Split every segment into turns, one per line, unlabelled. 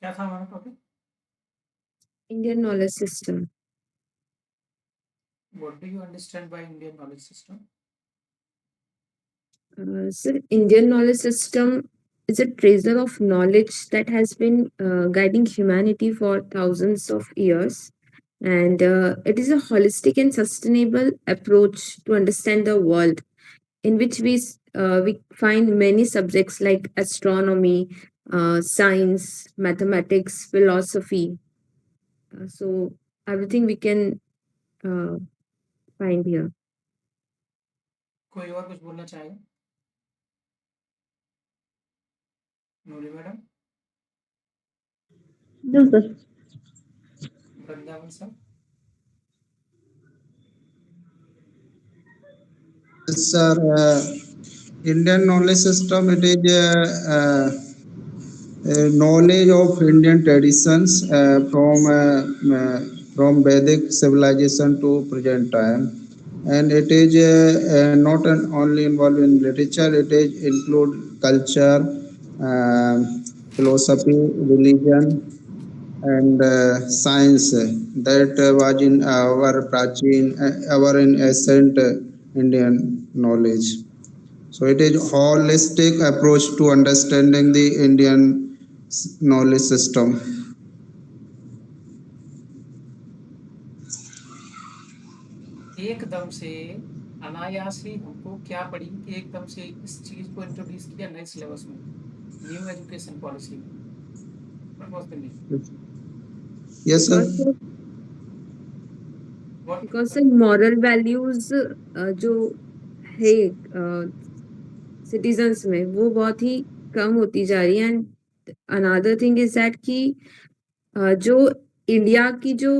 क्या था हमारा topic?
Indian knowledge system.
What do you understand by Indian knowledge system?
Sir, Indian knowledge system is a treasure of knowledge that has been guiding humanity for thousands of years. And it is a holistic and sustainable approach to understand the world, in which we find many subjects like astronomy, science, mathematics, philosophy. So everything we can uh, find here.
कोई और कुछ बोलना चाहेगा? Noori madam,
No, sir.
Vrindavan sir,
Sir, Indian knowledge system, it is knowledge of Indian traditions from Vedic civilization to present time, and it is not only involved in literature. It is include culture, philosophy, religion, and science that was in our in ancient Indian knowledge. So it is holistic approach to understanding the Indian knowledge system.
एकदम से अनायास ही हमको क्या पड़ी कि एकदम से इस चीज को इंट्रोड्यूस किया नए सिलेबस में, न्यू एजुकेशन पॉलिसी में। What was the name?
Yes, sir.
What?
Because the moral values जो है सिटीजन्स में वो बहुत ही कम होती जा रही है and another thing is that कि जो इंडिया की जो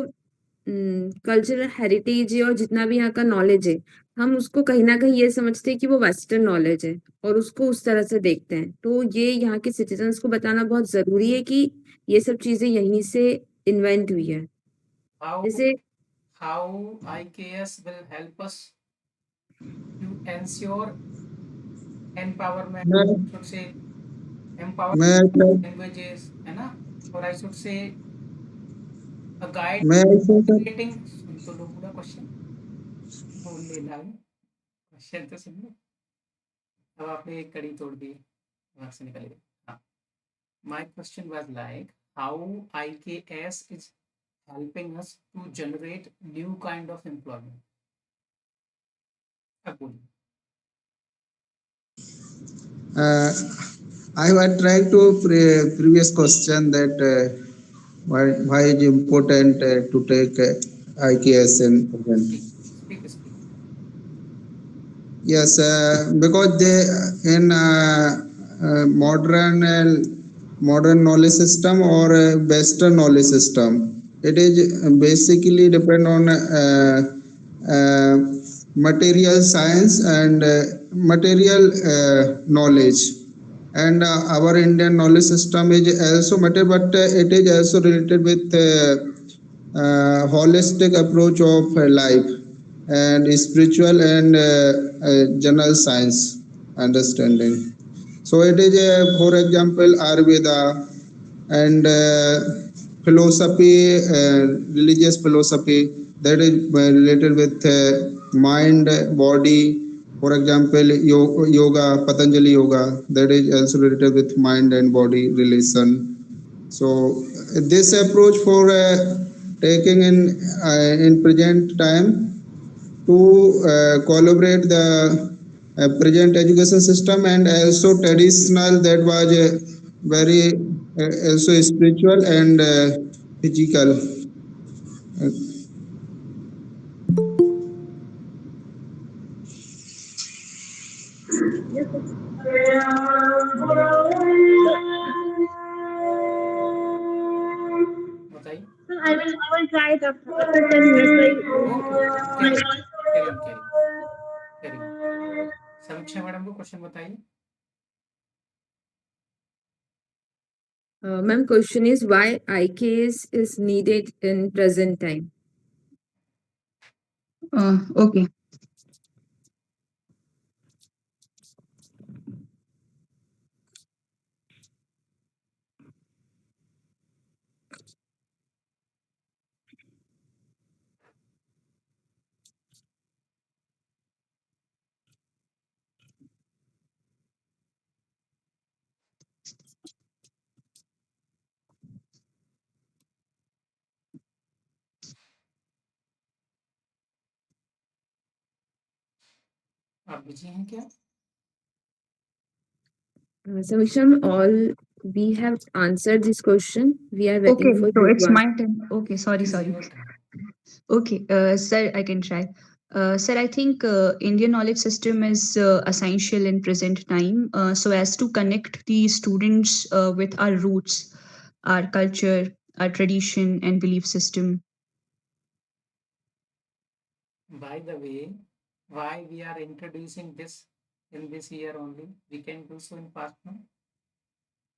कल्चरल हेरिटेज है और जितना भी यहाँ का नॉलेज है हम उसको कहीं ना कहीं ये समझते हैं कि वो वेस्टर्न नॉलेज है और उसको उस तरह से देखते हैं। तो ये यहाँ के सिटीजन्स को बताना बहुत जरूरी है कि ये सब चीजें यहीं से इन्वेंट हुई है। जैसे
How IKS will help us to ensure empowerment, should say empowerment languages, है ना? Or I should say a guide creating, सुन तो लो पूरा क्वेश्चन, बोल लेना है क्वेश्चन तो सुन लो। अब आपने एक कड़ी तोड़ दी, वहां से निकल गए। हाँ, my question was like how IKS is helping us to generate new kind of employment. अब बोलिए।
I was trying to previous question that why is important to take IKS in present.
Speak.
Yes, because they in modern knowledge system or Western knowledge system, it is basically depend on uh, material science and material knowledge. And our Indian knowledge system is also material, but it is also related with holistic approach of life and spiritual and general science understanding. So it is, for example, Ayurveda and philosophy, religious philosophy that is related with mind, body. For example, yoga, Patanjali yoga, that is also related with mind and body relation. So this approach for taking in present time to collaborate the present education system and also traditional that was very also spiritual and physical.
बताइए।
Sir, I will try it after 10 minutes.
Carry on. समीक्षा madam को question बताइए।
Ma'am, question is why IKS is needed in present time?
Okay.
आप busy हैं क्या?
Samisham, all we have answered this question. We are waiting
Okay,
for
so
you
it's
to
my
answer.
turn. Okay, sorry,
It is
sorry.
your turn.
Okay, sir, I can try. Sir, I think Indian knowledge system is essential in present time, so as to connect the students with our roots, our culture, our tradition, and belief system.
By the way, why we are introducing this in this year only? We can do so in past now.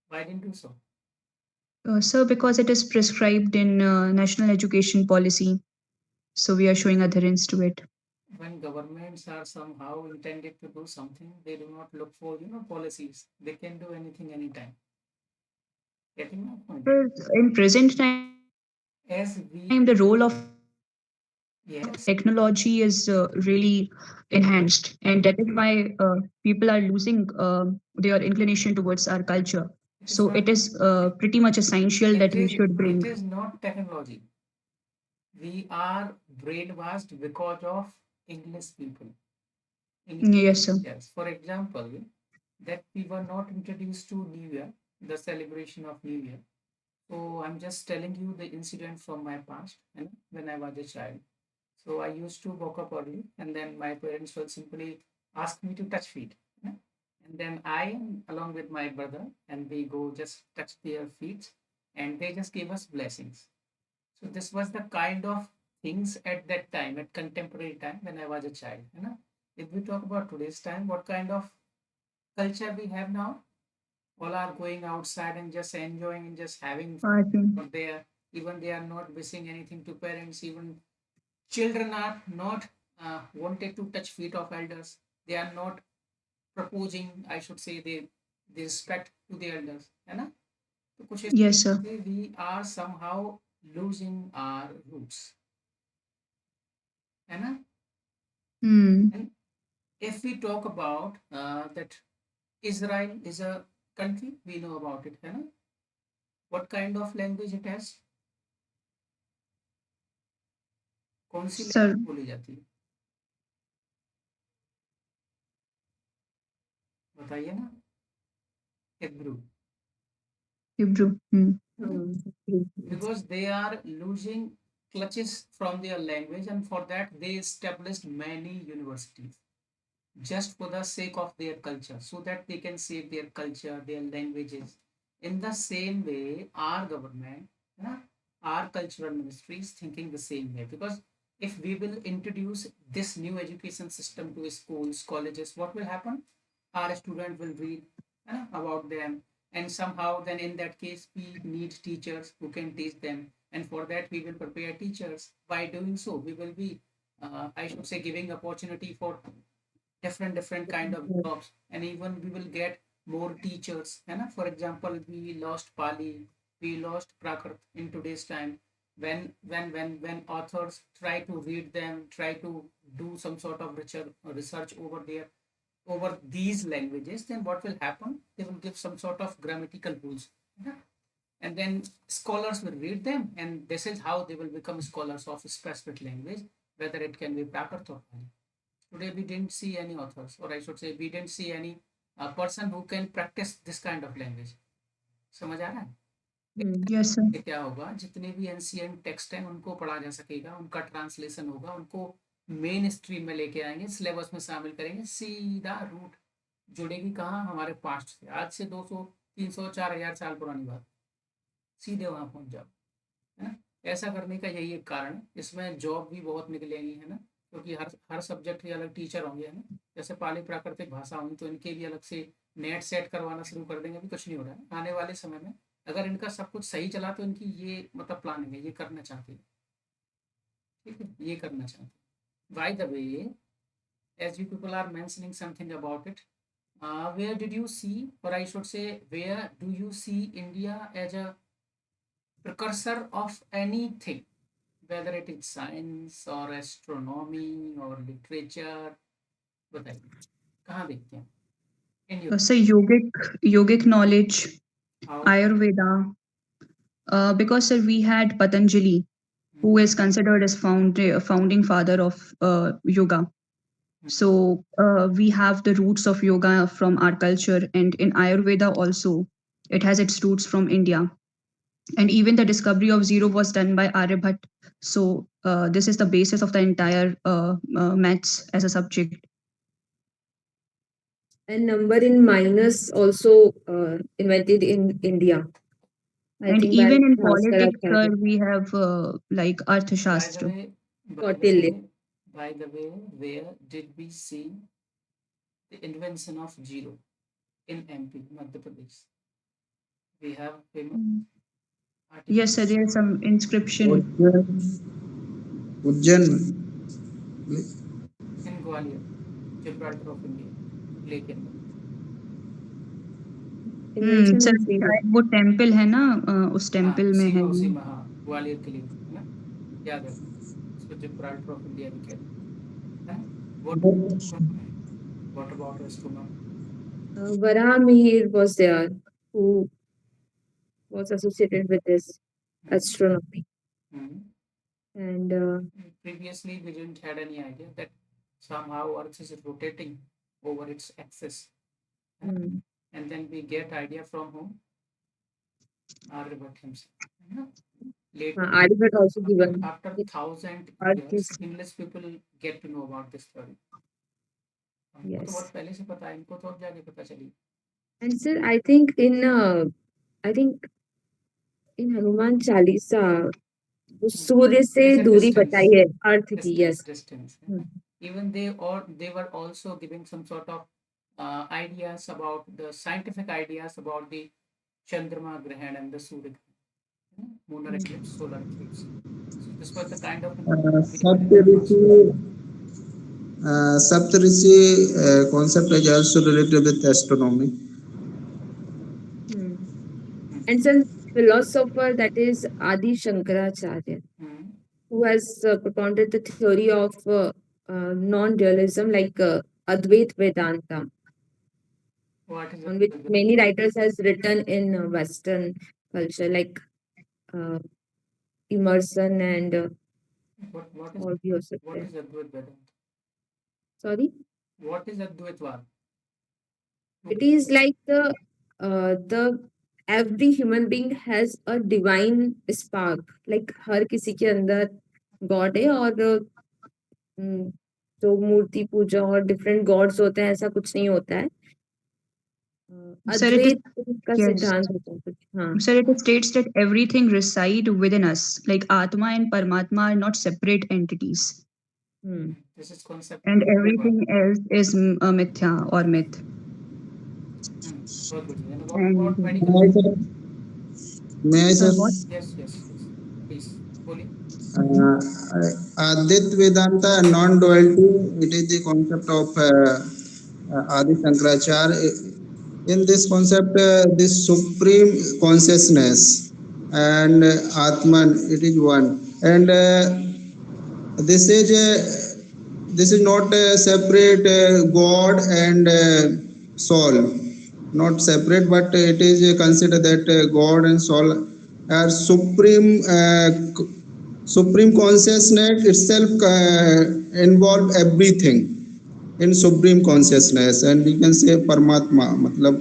Why didn't do so?
Sir, because it is prescribed in national education policy, so we are showing adherence to it.
When governments are somehow intended to do something, they do not look for policies. They can do anything anytime. Getting my point?
Sir, in present time, the role of
As we yes,
technology is really enhanced, and that is why people are losing their inclination towards our culture.
it is
So
not.
it is pretty much essential
It
that we
is.
should bring.
It is not technology. We are brainwashed because of English people. English
Yes, sir.
teachers. For example, that we were not introduced to New Year, the celebration of New Year. So I'm just telling you the incident from my past and when I was a child. So I used to woke up early and then my parents will simply ask me to touch feet. Yeah. And then I, along with my brother, and we go just touch their feet and they just gave us blessings. So this was the kind of things at that time, at contemporary time when I was a child. You know? If we talk about today's time, what kind of culture we have now? All are going outside and just enjoying and just having
I think.
fun there. Even they are not wishing anything to parents. Even children are not wanted to touch feet of elders. They are not proposing. I should say they respect to the elders. है ना? तो कुछ इस
Yes, sir.
से we are somehow losing our roots. है ना?
Hmm.
And if we talk about that Israel is a country, we know about it. है ना? What kind of language it has? कौन सी
Sir,
लैंग्वेज बोली जाती है बताइए ना Hebrew
Hebrew. Hmm.
because they are losing clutches from their language and for that they established many universities just for the sake of their culture so that they can save their culture their languages in the same way our government uh, our cultural ministry is thinking the same way because if we will introduce this new education system to schools colleges what will happen our student will read about them and somehow then in that case we need teachers who can teach them and for that we will prepare teachers by doing so we will be I should say giving opportunity for different kind of jobs and even we will get more teachers and for example we lost Pali we lost Prakrit in today's time when authors try to read them try to do some sort of research over there over these languages then what will happen they will give some sort of grammatical rules yeah? And then scholars will read them and this is how they will become scholars of a specific language whether it can be Prakrit or Pali. Today we didn't see any authors or I should say we didn't see any person who can practice this kind of language. समझ आ रहा है
Yes, sir.
ये क्या होगा जितने भी ancient text हैं उनको पढ़ा जा सकेगा उनका ट्रांसलेशन होगा उनको मेन स्ट्रीम में लेके आएंगे सिलेबस में शामिल करेंगे सीधा रूट जुड़ेगी कहाँ हमारे पास्ट से आज से 200 300 4000 साल पुरानी बात सीधे वहां पहुंच जाओ है ना ऐसा करने का यही एक कारण है इसमें जॉब भी बहुत निकलेंगी है ना क्योंकि हर सब्जेक्ट के अलग टीचर होंगे है ना जैसे पाली प्राकृतिक भाषा होंगी तो इनके भी अलग से नेट सेट करवाना शुरू कर देंगे अभी कुछ नहीं हो रहा है आने वाले समय में अगर इनका सब कुछ सही चला तो इनकी ये मतलब प्लानिंग है ये करना चाहते हैं ठीक है ये करना चाहते हैं bye the way as you people are mentioning something about it where did you see or I should say where do you see India as a precursor of anything whether it is science or astronomy or literature बताइए कहाँ देखते हैं in your
So yogic knowledge,
how
Ayurveda. Because sir, we had Patanjali, who is considered as founding father of yoga. So we have the roots of yoga from our culture, and in Ayurveda also, it has its roots from India. And even the discovery of zero was done by Aryabhat. So this is the basis of the entire maths as a subject.
And number in minus also invented in India. I
And
think by
even in politics,
Bhaskaracharya.
we have like
By the
Arthashastra.
way,
Kautilya.
where did we see the invention of zero? In MP, Madhya Pradesh. We have famous
Yes, sir,
articles
there is some inscription.
Ujjain.
in Gwalior, Gibraltar of India, Lake के अंदर.
Invention
sir
of zero.
शायद वो temple है ना, उस
हाँ
temple में है
उसी
ये।
में हाँ ग्वालियर के लिए है ना, याद रखना इसको जिब्राल्टर ऑफ इंडिया भी कहते हैं. What about astronomy?
Varamihir was there, who was associated with this astronomy.
Hmm.
And
Previously, we didn't had any idea that somehow Earth is rotating over its axis,
hmm,
and then we get idea from whom? Aryabhat himself. है ना? Later,
Aryabhat also given
after
it
1,000
Earth
years,
is
English people get to know about this theory. हमको तो
yes.
बहुत पहले से पता है, इनको तो अब जाके पता चली.
And sir, I think in Hanuman Chalisa, वो सूर्य से
It's a
दूरी
distance.
बताई है अर्थ की. Yes.
Distance.
Hmm.
Even they were also giving some sort of ideas about the scientific ideas about the Chandrama Grahan and the Surya Grahan, lunar eclipse, solar eclipse. So this was the kind of
Saptarishi concept is also related with astronomy.
Hmm. And some philosopher, that is Adi Shankaracharya, who has propounded the theory of non-dualism, like Advait Vedanta,
What is
on which many writers has written in Western culture, like Emerson and
what is Advait Vedanta?
Sorry?
What is Advaitvad?
It is like the every human being has a divine spark, like हर किसी के अंदर God है, और जो मूर्ति पूजा और different God's होते हैं ऐसा कुछ नहीं होता है.
Sir, it is,
अद्वैत का
yes.
सिद्धांत होता है कुछ. हाँ.
Sir, it states that everything reside within us, like Atma and Paramatma are not separate entities.
This is concept.
And everything else is mithya or myth.
बहुत बढ़िया. And
And
what medical?
May I, sir?
Yes. Please बोलिए.
Advaita Vedanta non-duality, it is the concept of Adi Shankaracharya. In this concept, this supreme consciousness and Atman, it is one. And this is this is not a separate God and soul, not separate, but it is considered that God and soul are supreme consciousness itself involve everything in supreme consciousness, and we can say Paramatma, मतलब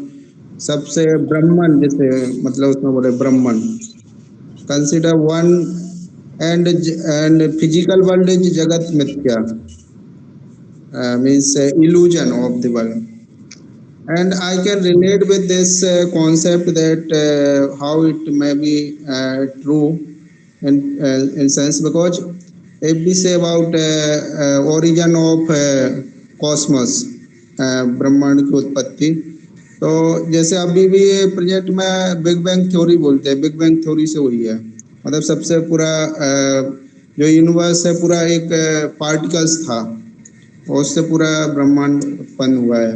सबसे ब्रह्मन, जैसे मतलब उसमें बोले ब्रह्मन, consider one, and physical world is jagat mithya, means illusion of the world. And I can relate with this concept that how it may be true in sense, because if we say about origin of cosmos, ब्रह्मांड की उत्पत्ति, तो जैसे अभी भी project में big bang theory बोलते हैं, बिग बैंग थ्योरी से हुई है, मतलब सबसे पूरा जो यूनिवर्स है पूरा एक पार्टिकल्स था और उससे पूरा ब्रह्मांड उत्पन्न हुआ है.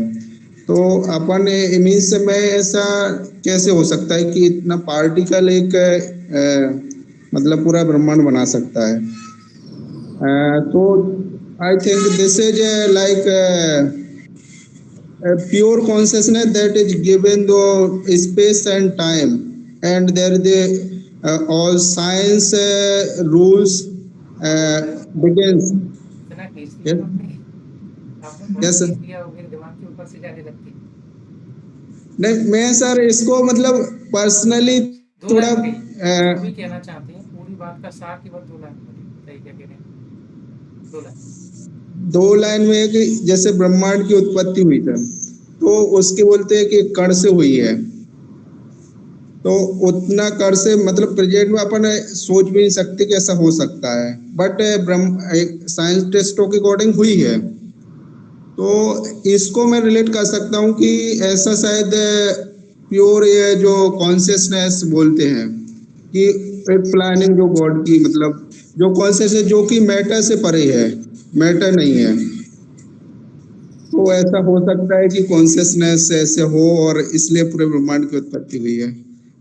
तो अपन इमेज से मैं ऐसा कैसे हो सकता है कि इतना पार्टिकल एक मतलब पूरा ब्रह्मांड बना सकता है. तो I think this is like pure consciousness that is given the space and time, and there the all science rules begins.
इतना टेस्टी
Yes.
है आपने. आपने
Yes,
बहुत
sir.
सीख लिया होगा, दिमाग के ऊपर से जाने लगती।
नहीं, मैं सर इसको मतलब पर्सनली
दो
थोड़ा
लाइन में कही जो भी कहना चाहते हैं, पूरी बात का सार केवल 2 लाइन में बताइए, क्या कह रहे हैं? 2 लाइन।
2 लाइन में है कि जैसे ब्रह्मांड की उत्पत्ति हुई था, तो उसके बोलते हैं कि कण से हुई है, तो उतना कण से मतलब प्रेजेंट में अपन सोच भी नहीं सकते कि ऐसा हो सकता है, बट ब्रह्म साइंटिस्टों के अकॉर्डिंग हुई है। तो इसको मैं रिलेट कर सकता हूँ कि ऐसा शायद प्योर ये जो कॉन्शियसनेस बोलते हैं कि एक प्लानिंग जो गॉड की मतलब जो कॉन्शियस है जो कि मैटर से परे है, मैटर नहीं है, तो ऐसा हो सकता है कि कॉन्शियसनेस ऐसे हो और इसलिए पूरे ब्रह्मांड की उत्पत्ति हुई है,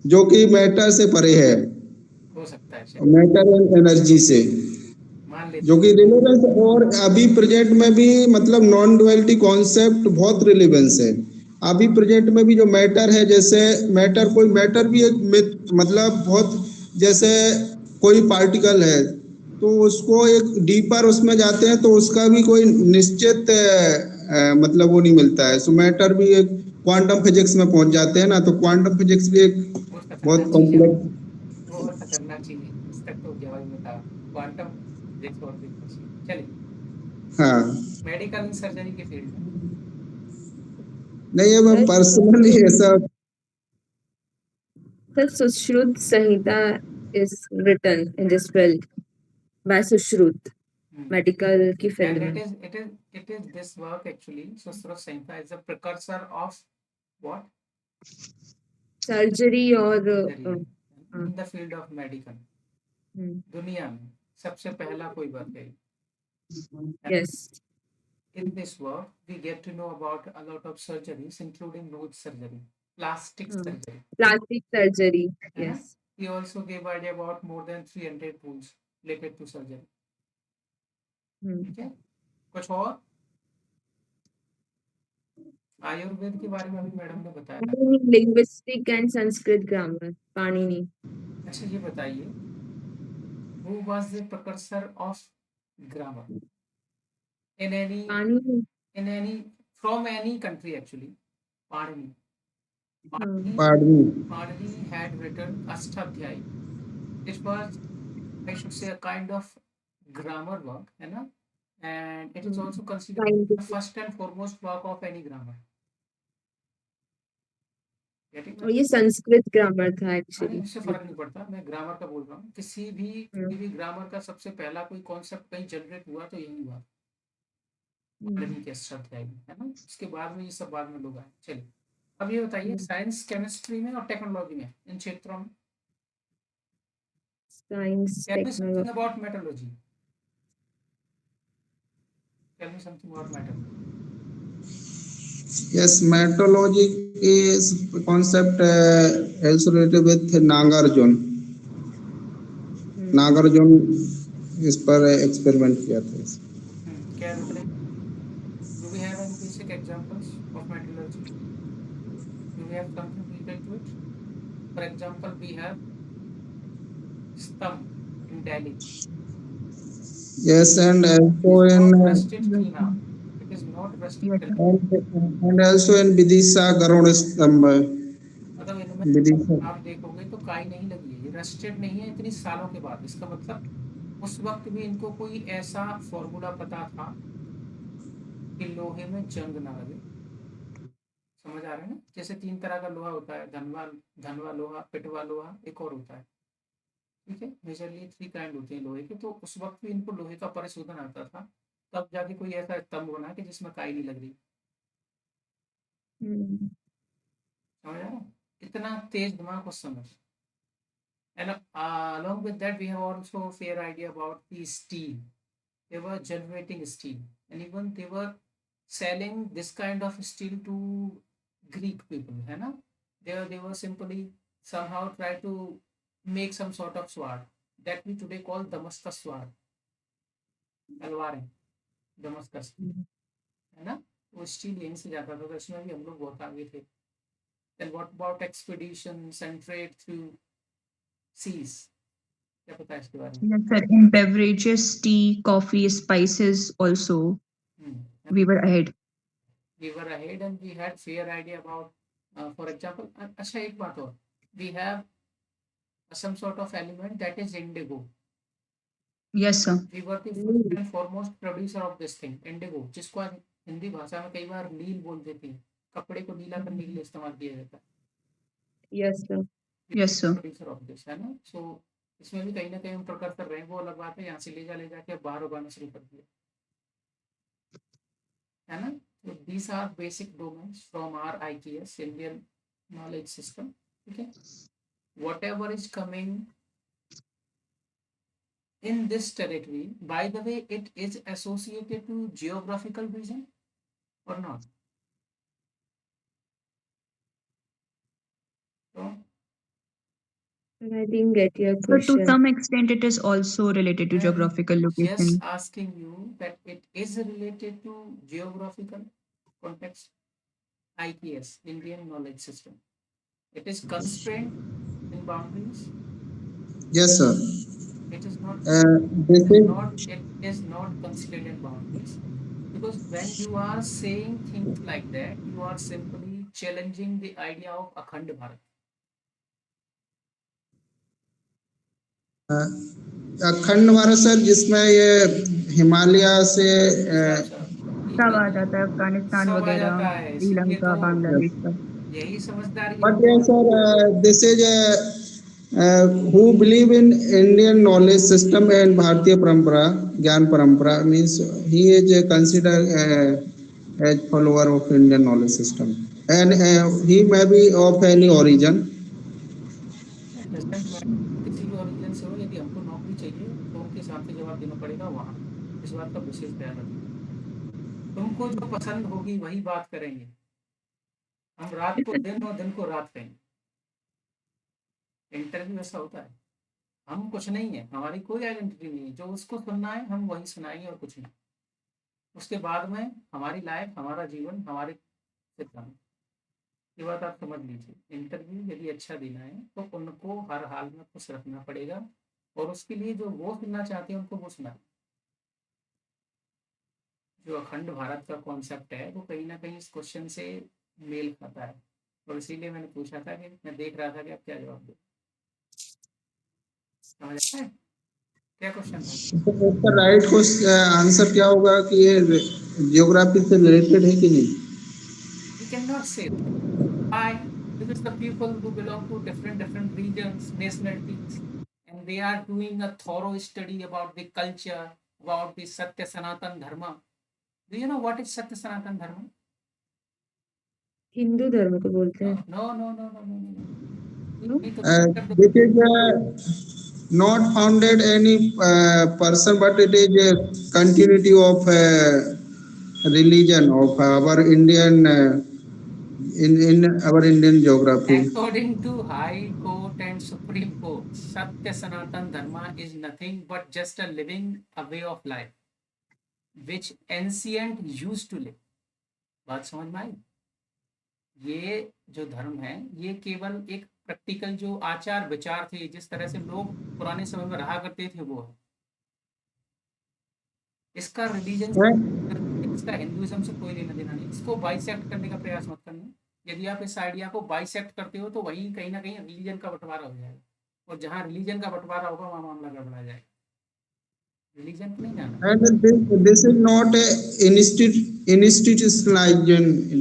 जो कि मैटर से परे है,
हो सकता है, चलिए
मैटर एंड एनर्जी से,
मान लेते
जो कि
हैं।
रिलेवेंस और अभी प्रेजेंट में भी मतलब नॉन डुअलिटी कॉन्सेप्ट बहुत रिलेवेंस है। अभी प्रेजेंट में भी जो मैटर है, जैसे मैटर कोई मैटर भी एक मतलब बहुत जैसे कोई पार्टिकल है, तो उसको एक डीपर उसमें जाते हैं तो उसका भी कोई निश्चित मतलब वो नहीं मिलता है। सो मैटर भी एक क्वांटम फिजिक्स में पहुंच जाते हैं ना, तो क्वांटम फिजिक्स भी एक
बहुत
बहुत
खतरनाक चीज है वो,
कॉम्प्लेक्स।
बहुत खतरनाक चीज है, इस तक तो जवाब में था। क्वांटम फिजिक्स और भी कुछ। चलिए,
हाँ,
मेडिकल सर्जरी के फील्ड में
नहीं है, मैं
सर
पर्सनली ऐसा
sir Sushruta Samhita is written in this field by Sushruta medical की फील्ड
and
में।
it is this work actually. Susrut Samhita is a precursor of what?
Surgery और
Surgery
हाँ,
in the field of medical. दुनिया में सबसे पहला कोई वर्क है।
Yes
In this work, we get to know about a lot of surgeries, including nose surgery, plastic surgery.
Plastic surgery
है ना?
Yes
He also gave idea about more than 300 tools related to surgery. ठीक है? कुछ और? आयुर्वेद के बारे में अभी मैडम ने बताया।
Linguistic and Sanskrit grammar Panini.
अच्छा, ये बताइए, who was the precursor of grammar in any
Panini
from any country actually? Panini.
आदमी
Panini had written Ashtadhyay. It was, I should say, a kind of grammar work, है ना? And it is also considered the first and foremost work of any grammar. Getting
और
it?
ये Sanskrit grammar था
अरे
actually.
इससे फर्क नहीं पड़ता, मैं ग्रामर का बोल रहा हूँ। किसी भी ग्रामर का सबसे पहला कोई कॉन्सेप्ट कहीं जनरेट हुआ तो यही हुआ, पाणिनि के अष्टाध्यायी में, है ना? उसके बाद में ये सब बाद में लोग आए। चलिए, अब ये बताइए, साइंस केमिस्ट्री में और टेक्नोलॉजी में, इन क्षेत्रों में,
science
tell me something
technology
about metallurgy. Tell me something about metallurgy.
yes, metallurgy is concept also related with Nagarjuna. Nagarjuna इस पर एक्सपेरिमेंट किया था।
क्या बताइए? Do we have any basic examples of metallurgy? Do we have something related to it? For example, we have Stamp in Delhi.
yes, and
It
also
is
in
not rusted till now. It is not rusted
Yes,
till
sir.
now.
and also in Vidisha Garuda स्तंभ,
मतलब इनमें
विदिशा।
आप देखोगे तो काई नहीं लगी है, ये रस्टेड नहीं है इतनी सालों के बाद। इसका मतलब उस वक्त भी इनको कोई ऐसा फॉर्मूला पता था कि लोहे में जंग ना लगे। समझ आ रहा है ना? जैसे 3 तरह का लोहा होता है, धनवा लोहा, पिटवा लोहा, एक और होता है। ठीक है, मेजरली 3 काइंड होते हैं लोहे के। तो उस वक्त भी इनको लोहे का परिशोधन आता था, तब जाके कोई ऐसा स्तंभ बना कि जिसमें काई नहीं लग रही। समझ आ रहा है? इतना तेज दिमाग उस समय। And along with that, we have also a fair idea about the steel. They were generating steel, and even they were selling this kind of steel to Greek people, है ना? They were simply somehow try to make some sort of sword that we today call Damascus sword, तलवारें, Damascus, है ना? वो steel यहीं से जाता था, तो इसमें भी हम लोग बहुत आगे थे। Then what about expeditions and trade through seas? क्या पता है इसके बारे में?
Yes, sir. In beverages, tea, coffee, spices also. we were ahead.
We were ahead and we had fair idea about, for example, अच्छा एक बात और, we have some sort of element that is indigo.
Yes, sir.
We were the first and foremost producer of this thing, indigo, जिसको आज हिंदी भाषा में कई बार नील बोल देते हैं, कपड़े को नीला करने के लिए इस्तेमाल किया जाता है।
Yes, sir.
Yes, sir.
Producer of this, है ना। सो इसमें भी कहीं ना कहीं हम प्रकट कर रहे हैं, वो अलग बात है, यहाँ से ले जाके बाहर उगाना शुरू कर दिया, है ना। तो these are basic domains from our IKS Indian knowledge system, ठीक है। whatever is coming in this territory, by the way, it is associated to geographical region or not? So
I didn't get your
So to
question.
some extent, it is also related to
I'm
geographical
just
location.
asking you that it is related to geographical context. IKS, Indian knowledge system. It is constrained in boundaries.
Yes, sir.
It is not.
This is
It is not constrained in boundaries, because when you are saying things like that, you are simply challenging the idea of Akhand Bharat.
अखंड Bharat sir, जिसमें ये हिमालय से
अच्छा,
सब आ जाता है, अफगानिस्तान
सब आ
वगैरह,
जाता है, इसीलिए
श्रीलंका,
तो
बांग्लादेश का।
यही समझदारी है।
but yes sir, this is who believe in Indian knowledge system and Bharatiya parampara, Gyan parampara, means he is considered as follower of Indian knowledge system, and he may be of any origin.
Doesn't matter, किसी भी origin से हो, यदि हमको नौकरी चाहिए तो उनके हिसाब से जवाब देना पड़ेगा वहाँ। इस बात का विशेष ध्यान रखना। तुमको जो पसंद होगी वही बात करेंगे, हम रात को दिन और दिन को रात कहेंगे। इंटरव्यू ऐसा होता है, हम कुछ नहीं है, हमारी कोई आइडेंटिटी नहीं है, जो उसको सुनना है हम वही सुनाएंगे और कुछ नहीं। उसके बाद में हमारी लाइफ, हमारा जीवन, हमारे सिद्धांत, ये बात आप समझ लीजिए। इंटरव्यू यदि अच्छा देना है तो उनको हर हाल में खुश रखना पड़ेगा, और उसके लिए जो वो सुनना चाहते हैं उनको वो सुना। जो अखंड भारत का कॉन्सेप्ट है वो कहीं ना कहीं इस क्वेश्चन से मेल खाता है, और इसीलिए मैंने पूछा था कि मैं देख रहा था कि आप क्या जवाब दो। समझ आया है क्या क्वेश्चन था?
तो इसका राइट आंसर क्या होगा कि ये जियोग्राफी से रिलेटेड है कि नहीं?
We cannot say that. Why? Because the people who belong to different regions, nationalities, and they are doing a thorough study about the culture, about the Satya Sanatan Dharma. Do you know what is Satya Sanatan Dharma?
Hindu धर्म को बोलते हैं।
No, no, no, no, no, no, no.
No?
नहीं तो
This is not founded any person, but it is a continuity of religion of our Indian in our Indian geography.
according to High Court and Supreme Court, Satya Sanatan Dharma is nothing but just a living a way of life which ancient used to live. बात समझ में आई? ये जो धर्म है ये केवल एक प्रैक्टिकल जो आचार विचार थे, जिस तरह से लोग पुराने समय में रहा करते थे, वो है। इसका रिलीजन, इसका हिंदुइज्म से कोई लेना देना नहीं। इसको बाइसेक्ट करने का प्रयास मत करना। यदि आप इस आइडिया को बाइसेक्ट करते हो तो वहीं कहीं ना कहीं रिलीजन का बंटवारा हो जाएगा, और जहाँ रिलीजन का बंटवारा होगा वहाँ मामला गड़बड़ा जाएगा। रिलीजन को नहीं जाना।
And this is not a institutionalized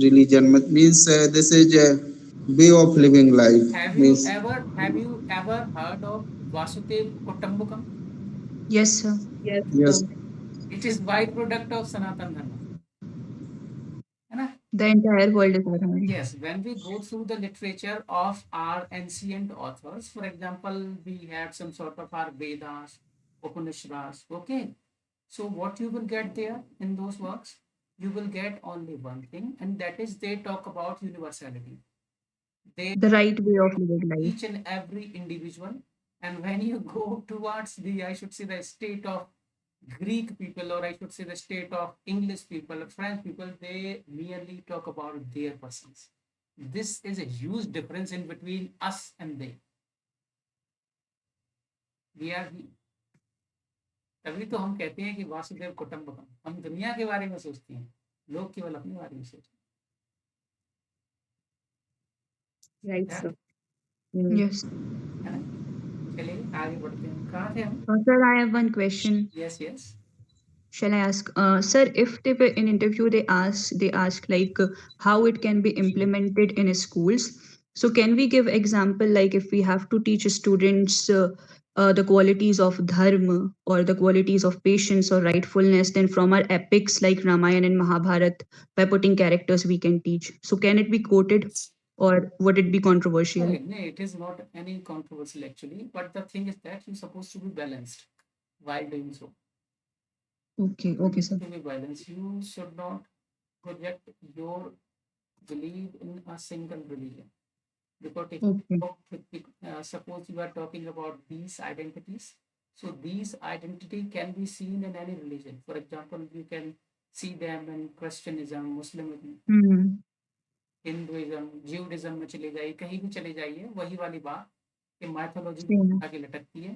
religion. Means this is a way of living life.
Have
Means
you ever heard of Vasudev Kutumbakam?
Yes, sir.
Yes,
yes.
sir.
It is byproduct of Sanatan Dharma, है ना?
The entire world is around.
Yes, when we go through the literature of our ancient authors, for example, we have some sort of our Vedas, Upanishads, okay? So what you will get there in those works, you will get only one thing, and that is they talk about universality. They
The right way of living life.
each and every individual, and when you go towards the, I should say, the state of Greek people, or I should say the state of English people, French people, they merely talk about their persons. This is a huge difference in between us and they. We are he. तभी तो हम कहते हैं कि वासुदेव कुटुंबकम, हम दुनिया के बारे में सोचते हैं, लोग केवल अपने बारे में सोचें।
Right
Yeah.
सर।
Yes.
है ना? चलिए आगे बढ़ते हैं। कहाँ थे हम?
Sir, I have one question.
Yes, yes.
Shall I ask, sir, if they were in interview, they ask like how it can be implemented in schools. So can we give example like if we have to teach students the qualities of dharma or the qualities of patience or rightfulness, then from our epics like Ramayana and Mahabharat, by putting characters we can teach. So can it be quoted or would it be controversial?
No, it is not any controversial actually, but the thing is that you're supposed to be balanced while doing so.
Okay, sir.
To be balanced, you should not project your belief in a single religion. Because if
Okay.
suppose you are talking about these identities, so these identity can be seen in any religion. For example, you can see them in Christianism, Muslimism,
Hmm.
Hinduism, Judaism में चले जाइए, कहीं भी चले जाइए, वही वाली बात कि माइथोलॉजी
Same.
आगे लटकती है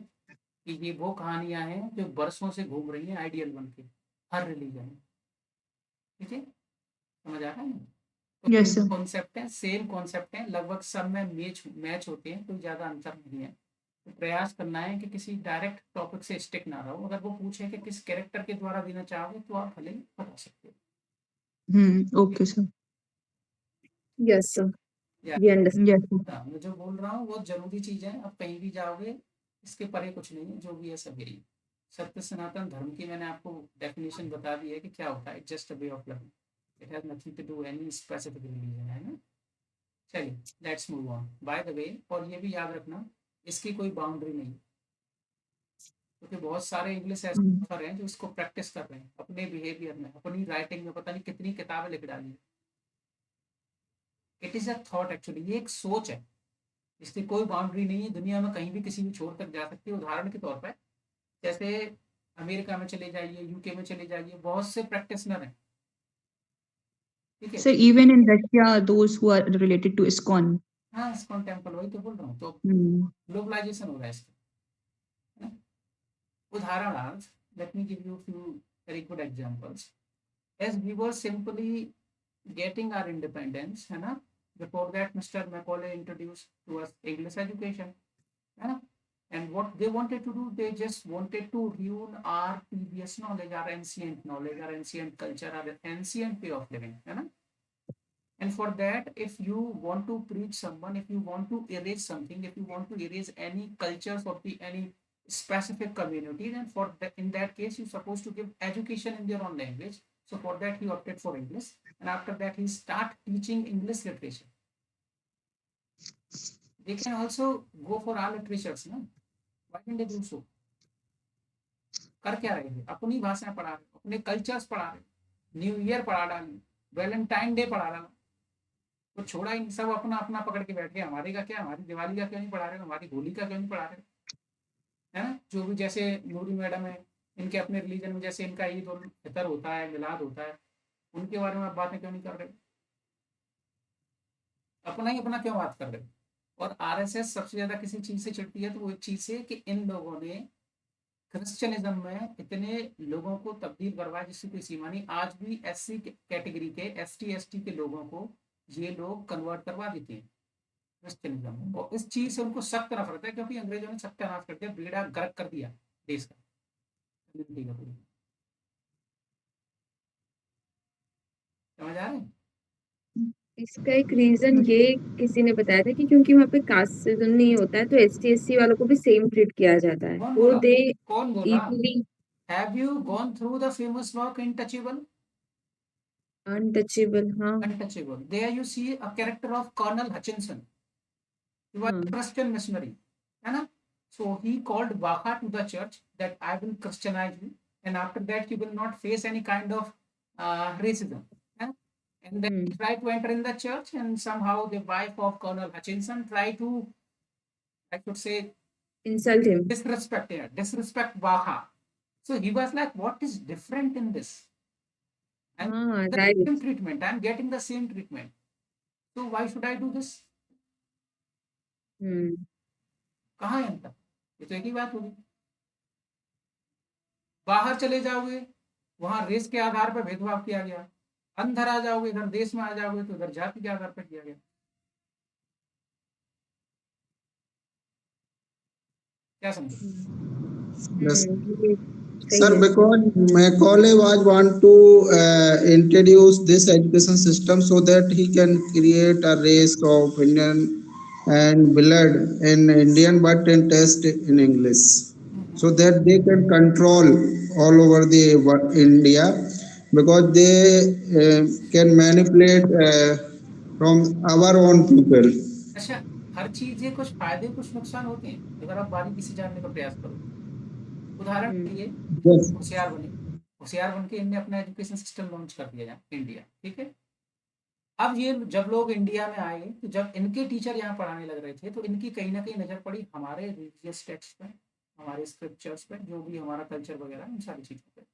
कि ये वो कहानियां हैं जो बरसों से घूम रही हैं आइडियल बन के हर रिलीजन में। ठीक है, समझ आ रहा है ना?
Yes, sir.
कॉन्सेप्ट है, सेम कॉन्सेप्ट है, लगभग सब में मैच होते हैं, कोई ज़्यादा अंतर नहीं है। तो प्रयास करना है कि किसी डायरेक्ट टॉपिक से स्टिक ना रहो। अगर वो पूछे कि किस कैरेक्टर के द्वारा देना चाहोगे तो आप भले ही बता सकते हो।
Okay, sir.
यस सर,
या
वी अंडरस्टैंड।
Yes, sir.
मैं जो बोल रहा हूँ वो जरूरी चीज़ है। आप कहीं भी जाओगे इसके परे कुछ नहीं है, जो भी है सब यही। सत्य सनातन धर्म की मैंने आपको डेफिनेशन बता दी है कि क्या होता है। Just a way of living, it has nothing to do any specific religion, है ना? चलिए let's move on. By the way, और ये भी याद रखना, इसकी कोई बाउंड्री नहीं, क्योंकि बहुत सारे इंग्लिश ऐसे
Hmm.
ऑथर हैं जो इसको प्रैक्टिस कर रहे हैं अपने बिहेवियर में, अपनी राइटिंग में, पता नहीं कितनी किताबें लिख डाली। It is a thought actually, ये एक सोच है, इसकी कोई बाउंड्री नहीं है। दुनिया में कहीं भी किसी भी छोर तक जा सकती है। उदाहरण के तौर पर जैसे अमेरिका में चले जाइए, यूके में चले जाइए, बहुत से प्रैक्टिशनर हैं। ठीक है,
So even in Russia, those who are related to ISKCON.
हाँ इस्कॉन टेम्पल, वही तो बोल रहा हूँ। तो
Hmm.
ग्लोबलाइजेशन हो रहा है इसका, है ना? उदाहरणार्थ, let me give you few very good examples. As we were simply getting our independence, है ना? Before that, Mr. Macaulay introduced to us English education, है ना? And what they wanted to do, they just wanted to ruin our previous knowledge, our ancient knowledge, our ancient culture, our ancient way of living, है ना? And for that, if you want to preach someone, if you want to erase something, if you want to erase any cultures of the any specific community, then for that, in that case, you're supposed to give education in their own language. So for that, he opted for English, and after that, he start teaching English literature. They can also go for all literatures, no? Why didn't they do so? कर क्या रहे थे? अपनी भाषा पढ़ा रहे, अपने cultures पढ़ा रहे, न्यू ईयर पढ़ा डाली, वैलेंटाइन डे पढ़ा डाला, तो छोड़ा ही, सब अपना अपना पकड़ के बैठ गए। हमारे का क्या, हमारी दिवाली का क्यों नहीं पढ़ा रहे हो, हमारी होली का क्यों नहीं पढ़ा रहे हो, है ना? जो भी जैसे नूरी मैडम है, इनके अपने रिलीजन में जैसे इनका ईद उल फितर होता है, मिलाद होता है, उनके बारे में आप बातें क्यों नहीं कर रहे? अपना ही अपना क्यों बात कर रहे हो? और आरएसएस सबसे ज्यादा किसी चीज से चिढ़ती है तो वो एक चीज से कि इन लोगों ने क्रिश्चियनिज्म में इतने लोगों को तब्दील करवाया जिसकी कोई सीमा नहीं। आज भी एससी कैटेगरी के, एसटी के लोगों को ये लोग कन्वर्ट करवा देते हैं क्रिश्चियनिज्म में, और इस चीज से उनको सख्त नफरत है, क्योंकि अंग्रेजों ने सत्यानाश कर दिया, बेड़ा गर्क कर दिया देश का, कम्युनिटी का पूरी। समझ आ रहे हैं?
इसका एक रीजन ये किसी ने बताया था कि क्योंकि वहाँ पे कास्टिज्म नहीं होता है तो एसटी वालों को भी सेम ट्रीट किया जाता है,
कौन
तो
बोला?
दे
कौन बोला?
Easily
have you gone through the famous work Untouchable?
Untouchable. हाँ
Untouchable. There you see a character of Colonel Hutchinson. He was a Christian missionary, है ना? So he called Waka to the church that I will Christianize you, and after that you will not face any kind of racism. है ना? And then he tried to enter in the church, and somehow the wife of Colonel Hutchinson tried to, I could say,
insult him.
disrespect Waka. So he was like, "What is different in this? I'm
हाँ
the
right.
same treatment. I'm getting the same treatment. So why should I do this?" कहाँ है अंतर? ये तो एक ही बात होगी। बाहर चले जाओगे, वहां रेस के आधार पर भेदभाव किया गया, अंदर आ जाओगे, इधर देश में आ जाओगे तो इधर जाति के आधार पर किया गया। क्या समझे?
Yes.
ये सही
Sir,
है।
because Macaulay was want to introduce this education system so that he can create a race of Indian and blood in Indian but in test in English, so that they can control all over the India, because they can manipulate from our own people.
अच्छा, हर चीज के कुछ फायदे कुछ नुकसान होते हैं अगर आप बारीकी से जानने का प्रयास करो। उदाहरण के लिए
Yes.
होशियार बन के इनने अपना एजुकेशन सिस्टम लॉन्च कर दिया यहाँ इंडिया, ठीक है। अब ये जब लोग इंडिया में आए तो जब इनके टीचर यहाँ पढ़ाने लग रहे थे तो इनकी कहीं ना कहीं नजर पड़ी हमारे रिलीजियस टेक्स्ट पे, हमारे स्क्रिप्चर्स पे, जो भी हमारा कल्चर वगैरह इन सारी चीजों पे।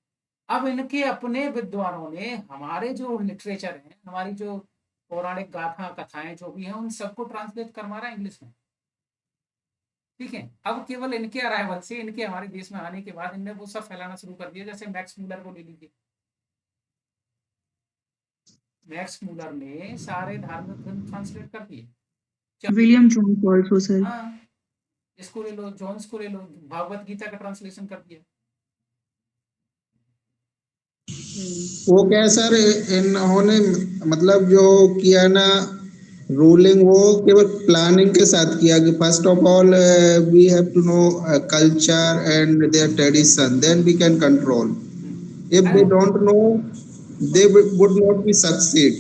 अब इनके अपने विद्वानों ने हमारे जो लिटरेचर है, हमारी जो पौराणिक गाथा कथाएं जो भी हैं, उन सबको ट्रांसलेट कर मारा इंग्लिश में, ठीक है। अब केवल इनके अराइवल से, इनके हमारे देश में आने के बाद इनने वो सब फैलाना शुरू कर दिया। जैसे मैक्स मूलर को ले लीजिए, मैक्स मूलर ने सारे धार्मिक ग्रंथ ट्रांसलेट कर दिए।
William Jones also, sir.
हाँ, इसको ले लो, जॉन्स को ले लो, भागवत गीता का ट्रांसलेशन कर दिया।
वो क्या है सर, इन्होंने मतलब जो किया ना रूलिंग, वो केवल प्लानिंग के साथ किया कि first of all we have to know culture and their tradition, then we can control. If they don't know, they would not be succeed,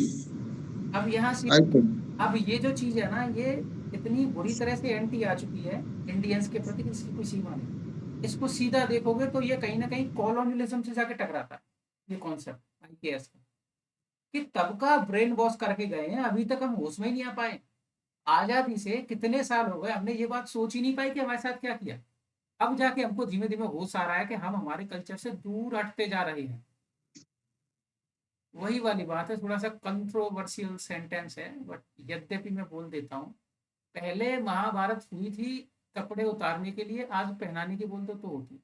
अब यहाँ से
I think.
अब ये जो चीज है ना, ये इतनी बुरी तरह से एंटी आ चुकी है इंडियंस के प्रति, इसकी कोई सीमा नहीं। इसको सीधा देखोगे तो ये कहीं ना कहीं कॉलोनियलिज्म से जाके टकराता है, ये कॉन्सेप्ट आईकेएस का, कि तब का ब्रेन वॉश करके गए हैं, अभी तक हम होश में ही नहीं आ पाए। आजादी से कितने साल हो गए, हमने ये बात सोच ही नहीं पाई कि हमारे साथ क्या किया। अब जाके हमको धीमे धीमे होश आ रहा है कि हम हमारे कल्चर से दूर हटते जा रहे हैं। वही वाली बात है, थोड़ा सा कंट्रोवर्शियल सेंटेंस है, बट यद्यपि मैं बोल देता हूँ। पहले महाभारत हुई थी कपड़े उतारने के लिए, आज पहनाने की बोल दो तो होती।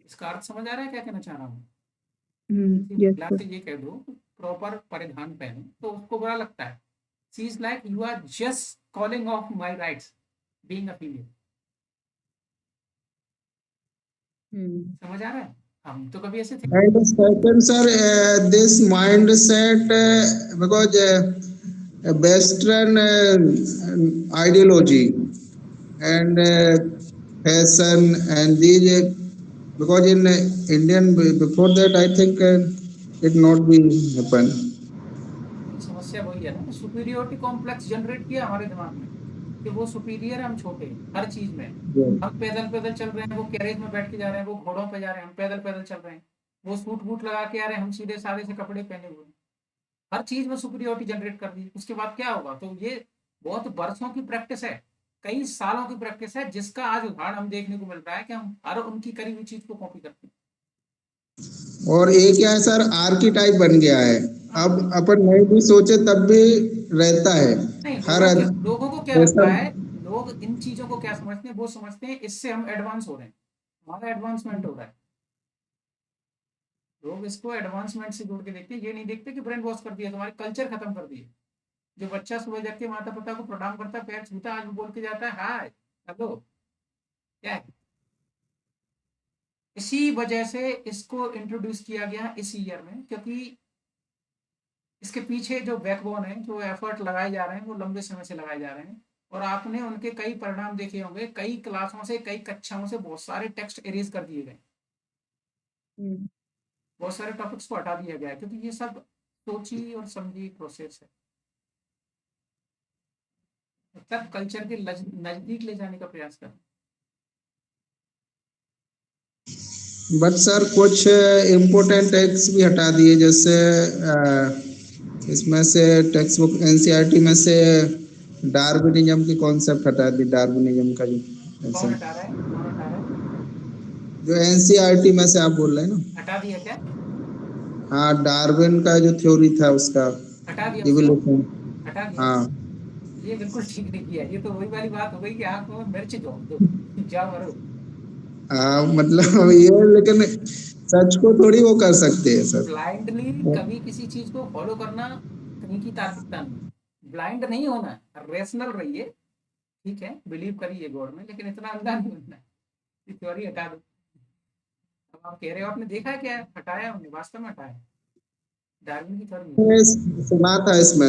इसका अर्थ समझ आ रहा है क्या कहना चाह रहा हूँ?
Yes,
महिला
sir.
से ये कह दो प्रॉपर परिधान पहनो तो उसको बुरा लगता है। She is like you are just calling off my rights being a female. समझ आ रहा है? हम तो कभी ऐसे थे।
And second, sir, this mindset, because Western ideology and fashion and these, because in Indian before that, I think it not be happen.
समस्या वही है ना, सुपीरियोरिटी कॉम्प्लेक्स जनरेट किया हमारे दिमाग में कि वो सुपीरियर है, हम छोटे हैं हर चीज में।
Yeah.
हम पैदल पैदल चल रहे हैं, वो कैरेज में बैठ के जा रहे हैं, वो घोड़ों पे जा रहे हैं, हम पैदल पैदल चल रहे हैं। वो सूट बूट लगा के आ रहे हैं, हम सीधे सादे से कपड़े पहने हुए हैं। हर चीज में सुपीरियोरिटी जनरेट कर दी। उसके बाद क्या होगा? तो ये बहुत बरसों की प्रैक्टिस है, कई सालों की प्रैक्टिस है, जिसका आज उदाहरण हम देखने को मिल रहा है कि हम हर उनकी करी हुई चीज को कॉपी करते हैं।
और एक क्या है सर, आर्कीटाइप बन गया है। अब अपन नहीं भी सोचे तब भी रहता है
नहीं,
हर
लोगों को क्या लगता
फैशन।
है, लोग इन चीजों को क्या समझते हैं? वो समझते हैं इससे हम एडवांस हो रहे हैं, हमारा एडवांसमेंट हो रहा है। लोग इसको एडवांसमेंट से जोड़ के देखते हैं, ये नहीं देखते कि ब्रेन वॉश कर दिया, तुम्हारे कल्चर खत्म कर दिए। जो बच्चा सुबह जग के माता पिता को प्रणाम करता, पैर छूता, आज बोल के जाता है हाय हेलो, क्या है? इसी वजह से इसको इंट्रोड्यूस किया गया इस ईयर में, क्योंकि इसके पीछे जो बैकबोन है, जो एफर्ट लगाए जा रहे हैं, वो लंबे समय से लगाए जा रहे हैं। और आपने उनके कई परिणाम देखे होंगे, कई क्लासों से, कई कक्षाओं से बहुत सारे टेक्स्ट इरेज कर दिए गए, बहुत सारे टॉपिक्स को हटा दिया गया है, क्योंकि ये सब सोची और समझी प्रोसेस है। तब कल्चर के नजदीक ले जाने का प्रयास कर।
बट सर कुछ इम्पोर्टेंट टेक्स्ट भी हटा दिए, जैसे इसमें से टेक्स्ट बुक एनसीईआरटी में से डार्विनिज्म की कॉन्सेप्ट हटा दी। डार्विनिज्म का
कौन हटा रहा है? कौन हटा रहा है?
जो एनसीईआरटी में से आप बोल रहे हैं ना,
हटा दिया क्या?
हाँ, डार्विन का जो थ्योरी था उसका
हटा दिया उसको?
इवोल्यूशन।
हटा दिया?
हाँ,
ये बिल्कुल ठीक नहीं किया। ये तो वही वाली बात हो गई कि आंख में मिर्च झोंक दो, जाओ मरो।
मतलब ये, लेकिन सच को थोड़ी वो कर सकते हैं सर।
ब्लाइंडली कभी किसी चीज को फॉलो करना कहीं की तार्किकता नहीं। ब्लाइंड नहीं होना है, रेशनल रहिए, ठीक है, बिलीव करिए गॉड में, लेकिन इतना अंधा नहीं बनना है। ये थ्योरी हटा दो। अब आप कह रहे हो आपने देखा है क्या है? हटाया हमने, वास्तव में हटाया। डार्विन की थ्योरी नहीं,
मैंने सुना था इसमें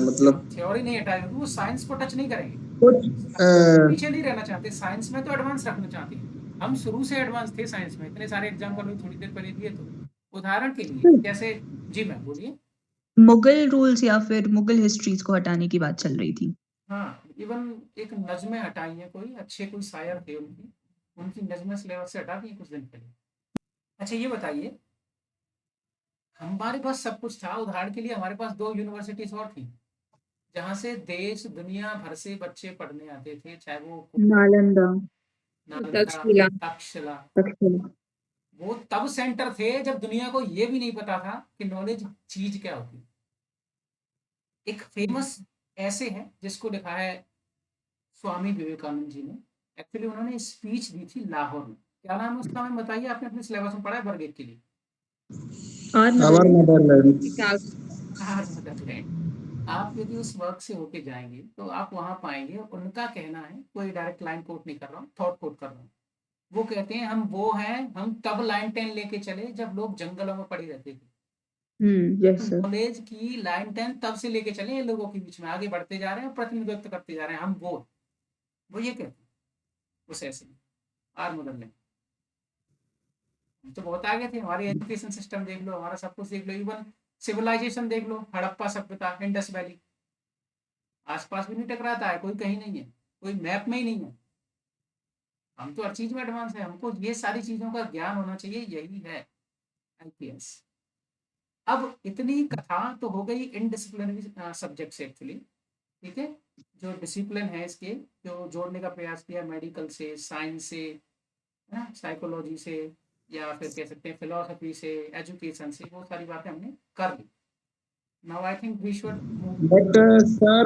मतलब
थ्योरी नहीं हटाई, वो साइंस को टच नहीं करेंगे।
कुछ
पीछे नहीं रहना चाहते, साइंस में तो एडवांस रखना चाहते हैं। हम शुरू से एडवांस थे साइंस में, इतने सारे एग्जाम्पल भी थोड़ी देर पहले दिए। तो उदाहरण के लिए जैसे, जी मैम बोलिए।
मुगल रूल्स या फिर मुगल हिस्ट्रीज को हटाने की बात चल रही थी।
हाँ, इवन एक नज़्में हटाई हैं, कोई अच्छे कोई शायर थे उनकी, उनकी नज़्में सिलेबस से हटा दी कुछ दिन पहले। अच्छा ये बताइए, हमारे पास सब कुछ था, उदाहरण के लिए हमारे पास 2 यूनिवर्सिटीज और थी, जहाँ से देश दुनिया भर से बच्चे पढ़ने आते थे, चाहे वो
नालंदा,
नालंदा,
तक्षशिला।
तक्षशिला।
तक्षशिला।
वो तब सेंटर थे जब दुनिया को ये भी नहीं पता था कि नॉलेज चीज क्या होती। एक फेमस ऐसे है जिसको लिखा है स्वामी विवेकानंद जी ने। एक्चुअली उन्होंने स्पीच दी थी लाहौर में। क्या नाम है उसका, मैम बताइए, आपने अपने सिलेबस में पढ़ा है वर्ग 1 के लिए?
और
our
mother
motherland.
Chicago.
Our motherland. आप यदि उस वर्क से होके जाएंगे तो आप वहां पाएंगे, उनका कहना है, कोई डायरेक्ट लाइन कोट नहीं कर रहा हूँ, थॉट कोट कर रहा हूँ। वो कहते हैं हम वो हैं, हम तब लाइन 10 लेके चले जब लोग जंगलों में पड़े रहते थे।
Yes sir.
नॉलेज की लाइन 10 तब से लेके चले, ये लोगों के बीच में आगे बढ़ते जा रहे हैं, प्रतिनिधित्व करते जा रहे हैं, हम वो ये कहते हैं उस ऐसे में। Our motherland. हम तो बहुत आगे थे, हमारी एजुकेशन सिस्टम देख लो, हमारा सब कुछ देख लो, इवन सिविलाइजेशन देख लो, हड़प्पा सभ्यता, इंडस वैली, आसपास भी नहीं टकराता है, कोई कहीं नहीं है, कोई मैप में ही नहीं है। हम तो हर चीज में एडवांस है, हमको ये सारी चीजों का ज्ञान होना चाहिए, यही है आईपीएस। अब इतनी कथा तो हो गई इनडिसिप्लिनरी सब्जेक्ट से एक्चुअली, ठीक है। जो डिसिप्लिन है इसके, जो जोड़ने का प्रयास किया मेडिकल से, साइंस से, है ना, साइकोलॉजी से, या फिर कह सकते हैं फिलोसफी से, एजुकेशन से, वो सारी बातें हमने कर ली। Now I think we should move.
But sir,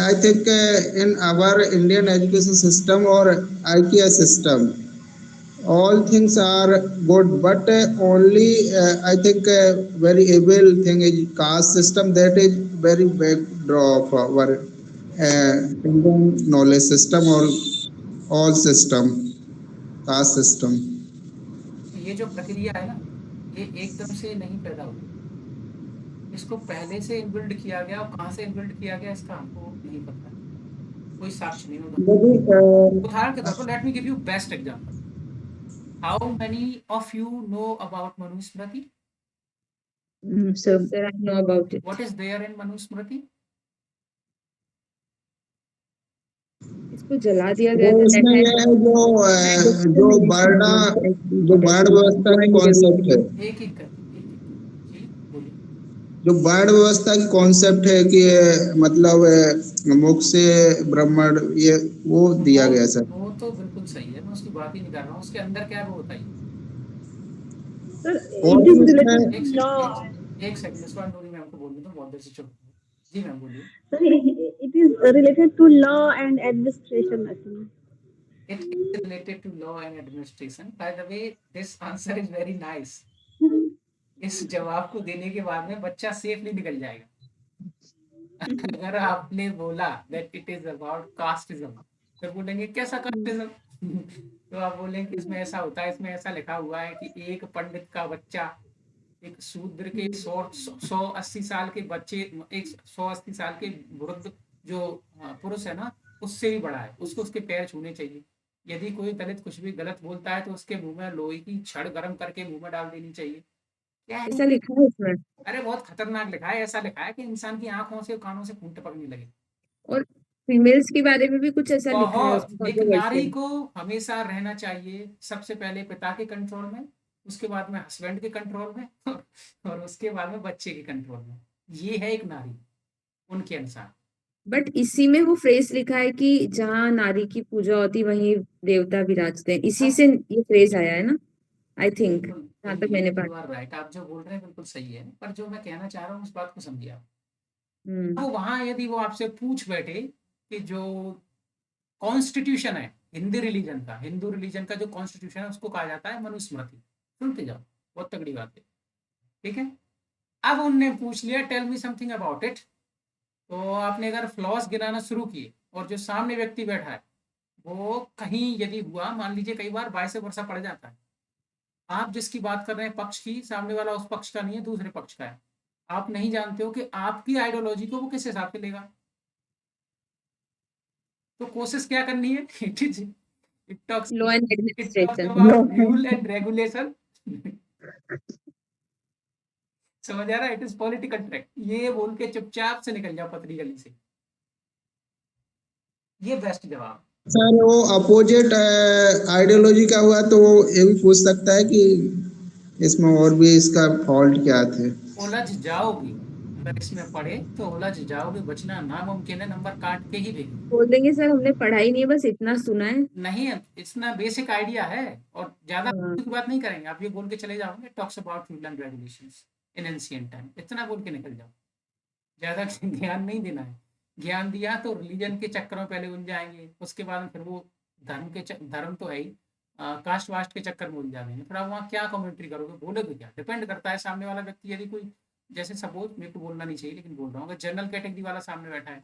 I think in our Indian education system or IKS system, all things are good, but only I think very evil thing is caste system. That is very big draw of our Indian knowledge system or all system, caste system.
ये जो प्रक्रिया है ना, ये एकदम से नहीं पैदा हुई, इसको पहले से इनबिल्ड किया गया, और कहाँ से इनबिल्ड किया गया इसका हमको नहीं पता है, कोई साक्ष्य नहीं होता।
Maybe
उदाहरण के तौर पर let me give you best example. How many of you know about Manusmriti?
Sir
Yes, sir, I know about it.
What is there in Manusmriti?
इसको जला दिया
वो
गया था that
इसमें
time.
ये है जो वर्ण व्यवस्था की कॉन्सेप्ट है,
एक एक करके, एक एक करके, जी बोलिए।
जो वर्ण व्यवस्था की कॉन्सेप्ट है कि मतलब मुख से ब्राह्मण, ये वो दिया गया सर।
वो तो बिल्कुल सही है, मैं उसकी बात ही नहीं कर रहा हूँ, उसके अंदर क्या है वो बताइए।
Sir,
और
it
भी
is related
उसमें
एक
to
सेकंड,
law.
एक सेकंड, इस बार नूरी मैम को बोलने दो, बहुत देर से चुप हो। जी मैम बोलिए।
Sir, it is related to law and administration, I think.
It is related to law and administration. By the way, this answer is very nice. इस जवाब को देने के बाद में बच्चा सेफली निकल जाएगा। अगर आपने बोला that it is about casteism, फिर बोलेंगे कैसा casteism? तो आप बोलेंगे इसमें ऐसा होता है, इसमें ऐसा लिखा हुआ है कि एक पंडित का बच्चा एक शूद्र के 180 साल के बच्चे, एक 180 साल के वृद्ध जो पुरुष है ना, उससे भी बड़ा है, उसको उसके पैर छूने चाहिए। यदि कोई दलित कुछ भी गलत बोलता है तो उसके मुंह में लोहे की छड़ गर्म करके मुंह में डाल देनी चाहिए। क्या है?
ऐसा लिखा है इसमें.
अरे बहुत खतरनाक लिखा है, ऐसा लिखा है कि इंसान की आंखों से कानों से खून टपकने लगे।
और फीमेल्स के बारे में भी कुछ ऐसा लिखा है
बहुत,
उसमें,
एक नारी
controversial.
को हमेशा रहना चाहिए सबसे पहले पिता के कंट्रोल में, उसके बाद में हस्बैंड के कंट्रोल में, और उसके बाद में बच्चे के कंट्रोल में। ये है एक नारी उनके अनुसार।
बट इसी में वो फ्रेज लिखा है कि जहाँ नारी की पूजा होती वहीं देवता विराजते हैं, इसी से ये फ्रेज आया है ना, आई थिंक,
बिल्कुल
जहाँ तक मैंने
यू
पढ़ा.
आर राइट, आप जो बोल रहे हैं बिल्कुल सही है, पर जो मैं कहना चाह रहा हूँ उस बात को समझिए आप।
हम्म.
वो वहां यदि वो आपसे पूछ बैठे कि जो कॉन्स्टिट्यूशन है हिंदू रिलीजन का जो कॉन्स्टिट्यूशन है उसको कहा जाता है मनुस्मृति। सुनते जाओ, बहुत तगड़ी बात है, ठीक है। अब उनने पूछ लिया tell me something about it, तो आपने अगर फ्लॉस गिनाना शुरू किए और जो सामने व्यक्ति बैठा है वो कहीं यदि हुआ, मान लीजिए कई बार वाइस वर्सा पड़ जाता है, आप जिसकी बात कर रहे हैं पक्ष की, सामने वाला उस पक्ष का नहीं है, दूसरे पक्ष का है, आप नहीं जानते हो कि आपकी आइडियोलॉजी को वो किस हिसाब से लेगा, तो कोशिश क्या करनी है it talks
law and administration.
About rule and regulation. समझ आ रहा है, इट इज पॉलिटिकल ट्रैक, ये बोल के चुपचाप से निकल जाओ पतली गली से, ये बेस्ट जवाब।
सर वो अपोजिट आइडियोलॉजी का हुआ तो वो ये भी पूछ सकता है कि इसमें और भी इसका फॉल्ट क्या थे।
उलझ जाओगे अगर इसमें पढ़े तो, उलझ जाओगे, बचना नामुमकिन है, नंबर काट के ही देंगे।
बोल देंगे सर हमने पढ़ाई नहीं है, बस इतना सुना है।
नहीं है, इतना बेसिक आइडिया है, और ज्यादा
हाँ।
की बात नहीं करेंगे, आप ये बोल के चले जाओगे talks about rule and regulations in ancient time, इतना बोल के निकल जाओ, ज्यादा ज्ञान नहीं देना है। ज्ञान दिया तो रिलीजन के चक्कर में पहले उलझ जाएंगे, उसके बाद फिर वो धर्म तो है ही, कास्ट वास्ट के चक्कर में उलझ जाएंगे, फिर आप वहाँ क्या कमेंट्री करोगे, बोलोगे क्या, डिपेंड करता है सामने वाला व्यक्ति, यदि कोई जैसे सपोज, मेरे को बोलना नहीं चाहिए लेकिन बोल रहा हूँ, अगर जनरल कैटेगरी वाला सामने बैठा है,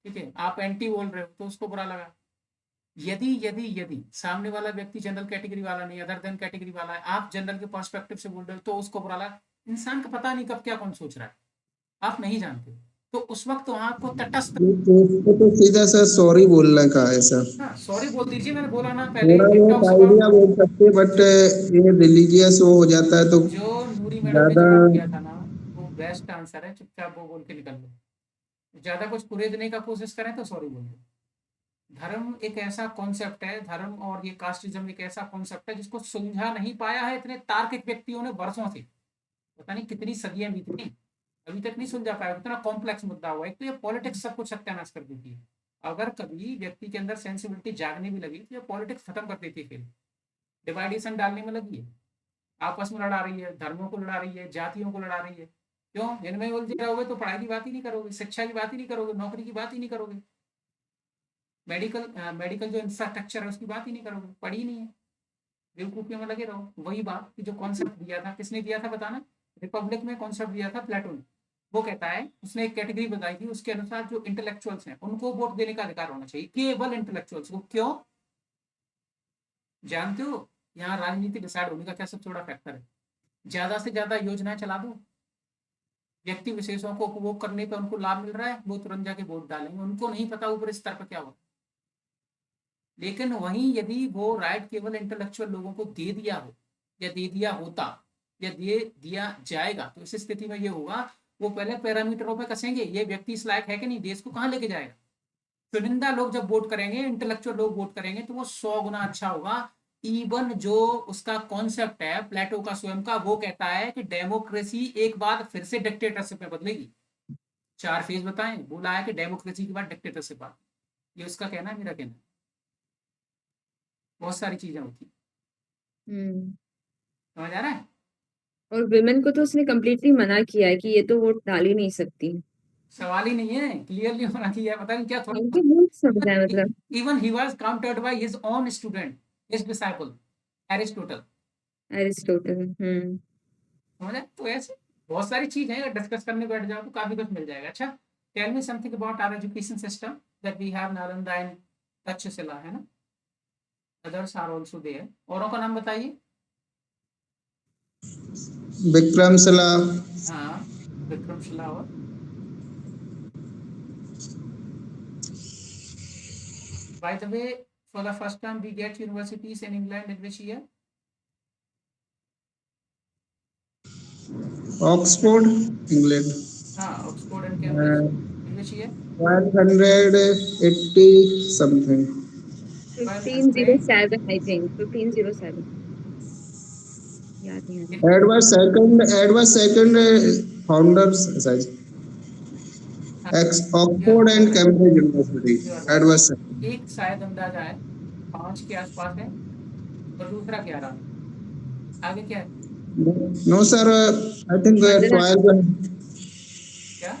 ठीक है, आप एंटी बोल रहे हो तो उसको बुरा लगा। यदि यदि यदि सामने वाला व्यक्ति जनरल कैटेगरी वाला नहीं, अदर देन कैटेगरी वाला है, आप जनरल के पर्सपेक्टिव से बोल रहे हो तो उसको बुरा लगा। इंसान का पता नहीं कब क्या कौन सोच रहा है, आप नहीं जानते, तो उस वक्त वहां आपको तटस्थ,
उसको तो सीधा सर सॉरी बोलने का है सर,
हाँ सॉरी बोल दीजिए, मैंने बोला ना पहले,
थोड़ा
it
बहुत
talks
आइडिया
about,
बोल सकते हैं बट ये रिलीजियस वो हो जाता है तो
जो नूरी मैडम ने
ज्यादा।
जवाब दिया था ना, वो बेस्ट आंसर है, चुपचाप वो बोल के निकल लो, ज्यादा कुछ कुरेदने का कोशिश करें तो सॉरी बोल दो। धर्म एक ऐसा कॉन्सेप्ट है, धर्म और ये कास्टिज्म एक ऐसा कॉन्सेप्ट है जिसको सुलझा नहीं पाया है इतने तार्किक व्यक्तियों ने वर्षों से, पता नहीं कितनी सदियां बीती हैं, अभी तक नहीं सुलझा पाया, इतना कॉम्प्लेक्स मुद्दा हुआ है। एक तो ये पॉलिटिक्स सब कुछ सत्यानाश कर देती है, अगर कभी व्यक्ति के अंदर सेंसिबिलिटी जागने भी लगी तो ये पॉलिटिक्स खत्म कर देती है, फिर डिवाइडेशन डालने में लगी है, आपस में लड़ा रही है, धर्मों को लड़ा रही है, जातियों को लड़ा रही है। क्यों? इनमें उलझे रहोगे तो पढ़ाई की बात ही नहीं करोगे, शिक्षा की बात ही नहीं करोगे, नौकरी की बात ही नहीं करोगे, मेडिकल जो इंफ्रास्ट्रक्चर है उसकी बात ही नहीं करोगे, पढ़ी नहीं है, बेवकूफियों में लगे रहो। वही बात कि जो कॉन्सेप्ट दिया था, किसने दिया था बताना, रिपब्लिक में कॉन्सेप्ट दिया था प्लेटो ने। वो कहता है, उसने एक कैटेगरी बताई थी, उसके अनुसार जो इंटेलेक्चुअल्स हैं उनको वोट देने का अधिकार होना चाहिए, केवल इंटेलेक्चुअल्स को। क्यों? जानते हो यहाँ राजनीति डिसाइड होने का क्या सबसे बड़ा फैक्टर है? ज्यादा से ज्यादा योजनाएं चला दो, व्यक्ति विशेषों को उपभोग करने पर उनको लाभ मिल रहा है, वो तुरंत जाके वोट डालेंगे, उनको नहीं पता ऊपर स्तर पर क्या हो। लेकिन वहीं यदि वो राइट केवल इंटेलेक्चुअल लोगों को दे दिया हो, या दे दिया होता, या दे दिया जाएगा, तो इस स्थिति में ये होगा, वो पहले पैरामीटरों पे कसेंगे, ये व्यक्ति इस लायक है कि नहीं, देश को कहाँ लेके जाएगा। चुनिंदा लोग जब वोट करेंगे, इंटेलेक्चुअल लोग वोट करेंगे, तो वो 100 गुना अच्छा होगा। इवन जो उसका कॉन्सेप्ट है प्लेटो का स्वयं का, वो कहता है कि डेमोक्रेसी एक बार फिर से डिक्टेटरशिप में बदलेगी। 4 फेज बताएं, बोला है कि डेमोक्रेसी के बाद डिक्टेटरशिप आ, ये उसका कहना है, मेरा कहना है। बहुत सारी चीजें होती, समझ आ रहा है।
और विमेन को तो उसने कम्प्लीटली मना किया है कि ये तो वोट डाल ही नहीं सकती।
सवाल ही नहीं है, क्लियरली मना किया है, पता नहीं क्या थोड़ा।
हमको बहुत समझा है, मतलब
Even he was countered by his own student, his disciple, Aristotle.
Aristotle.
समझे? तो ऐसे बहुत सारी चीजें हैं, अगर डिस्कस करने बैठ जाओ तो काफी कुछ मिल जाएगा। अच्छा, tell me something about our education system that we have Nalanda and Takshashila, है ना? Others are also there. औरों का नाम बताइए।
विक्रमशिला,
हाँ, विक्रमशिला। और by the way, for the first time we get universities in England in which year?
Oxford, England,
हाँ, Oxford and Cambridge in which year?
1280 something.
1507 I think, 1507 याद नहीं आ रहा।
एडवर्ड सेकंड फाउंडर्स शायद, Oxford and Cambridge university, Edward second.
एक शायद अंदाजा है 5 के आसपास है, और दूसरा 11। आगे क्या है?
नो सर, आई थिंक 12
क्या?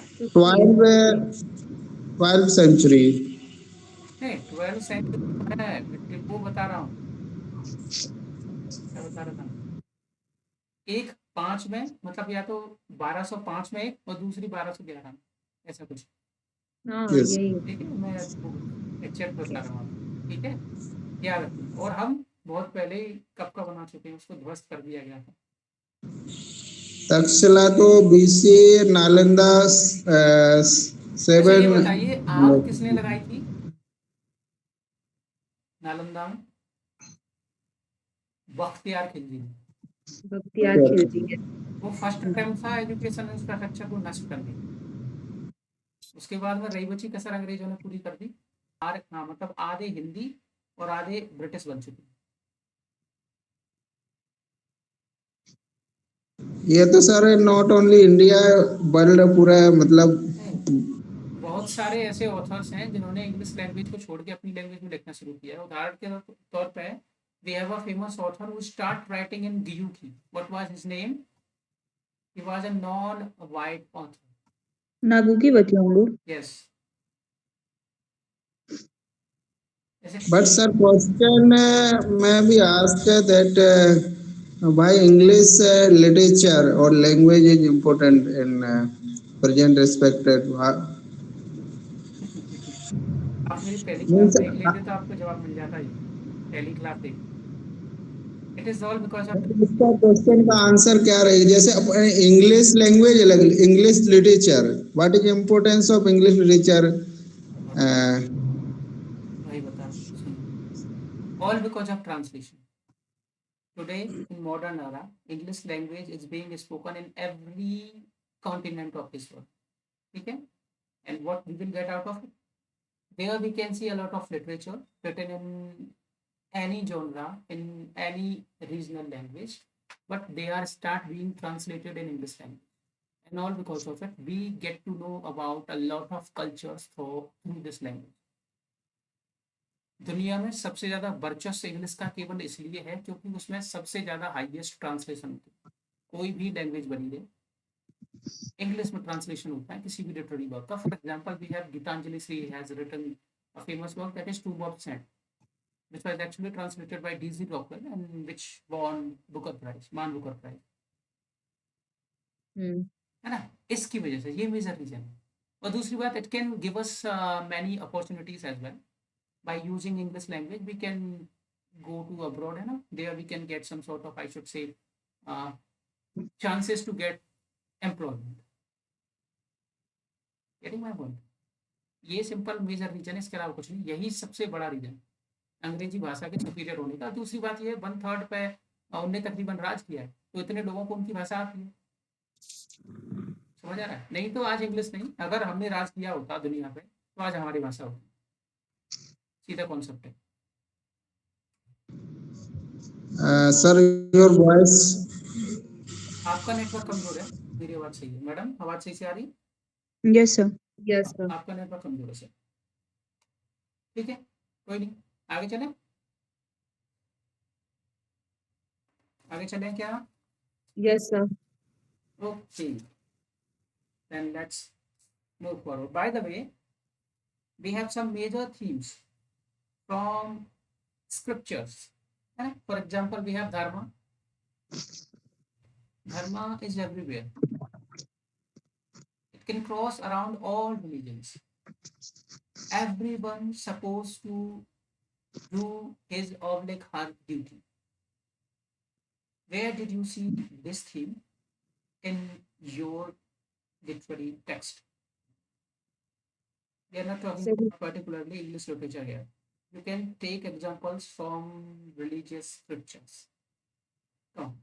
12th century।
नहीं 12th सेंचुरी है, वो बता रहा हूँ, क्या बता रहा था, एक 5 में, मतलब या तो 1205 में एक और दूसरी 1211 में, ऐसा कुछ।
हाँ
Yes.
यही
ठीक है, मैं आपको एग्जैक्ट बता रहा हूँ आपको, ठीक है, याद रखना। और हम बहुत पहले ही कब का बना चुके हैं, उसको ध्वस्त कर दिया गया था।
तक्षशिला तो BC, नालंदा
अच्छा ये
7।
बताइए, आग किसने लगाई थी नालंदा में? बख्तियार खिलजी ने।
बख्तियार खिलजी है।
वो फर्स्ट अटेम्प्ट था एजुकेशन इंफ्रास्ट्रक्चर को नष्ट करने का। उसके बाद में रही बची कसर अंग्रेजों ने पूरी कर दी। हाँ, मतलब आधे हिंदी और आधे ब्रिटिश बन चुके।
ये तो sir not only India, world पूरा मतलब।
बहुत सारे ऐसे ऑथर्स हैं जिन्होंने इंग्लिश लैंग्वेज को छोड़ के अपनी लैंग्वेज में लिखना शुरू किया है। उदाहरण के तौर पे we have a famous author who start writing in Gikuyu. What was his name? He was a non white author.
Naguki Vatyongu.
Yes.
But sir, question may be asked that why English literature or language is important in present respected.
आप मेरी पहली class
Means,
देख लेते तो आपको जवाब मिल जाता। ये पहली क्लास देख, it is all because of.
इसका क्वेश्चन का आंसर क्या रहेगा? जैसे इंग्लिश लैंग्वेज अलग, English literature, what is importance of English literature?
वही बता रहा हूँ, सुनो। All because of translation. Today, in modern era, English language is being spoken in every continent of this world. Okay? And what we will get out of it? There we can see a lot of literature written in any genre, in any regional language, but they are start being translated in English language. And all because of it, we get to know about a lot of cultures through this language. दुनिया में सबसे ज्यादा वर्चस्व English का केवल इसलिए है क्योंकि उसमें सबसे ज्यादा हाईएस्ट ट्रांसलेशन होती है। कोई भी लैंग्वेज बनी है, इंग्लिश में ट्रांसलेशन होता है किसी भी लिटरेरी वर्क का। For example we have Geetanjali Shree has written a famous work that is tomb of sand, which was actually translated by D.C. Rockwell and which won Booker Prize, मान Booker prize. है ना? इसकी वजह से ये मेजर रीजन है। और दूसरी बात, it can give us many opportunities as well. by using English language we can go to abroad, है ना, there we can get some sort of, I should say, uh, chances to get employment। getting my point? ये simple major reason है, इसके अलावा कुछ नहीं। यही सबसे बड़ा रीजन अंग्रेजी भाषा के सुपीरियर होने का। दूसरी बात ये 1/3 पे उनने तकरीबन राज किया है, तो इतने लोगों को उनकी भाषा आती है। समझ आ रहा है? नहीं तो आज इंग्लिश नहीं, अगर हमने राज किया होता दुनिया पे तो आज हमारी भाषा होती। सीधा कॉन्सेप्ट है।
Sir your voice.
आपका नेटवर्क कमजोर है, मेरी आवाज सही है। मैडम आवाज सही से आ रही?
Yes, sir.
Yes sir.
आपका नेटवर्क कमजोर है सर। ठीक है, कोई नहीं, आगे चलें। आगे चलें क्या?
Yes sir.
Okay, then let's move forward. By the way, we have some major themes from scriptures, है ना? For example, we have dharma. Dharma is everywhere. It can cross around all religions. Everyone supposed to do his or like her duty. Where did you see this theme in your literary text? We are not talking about particularly English literature here. You can take examples from religious scriptures. Come.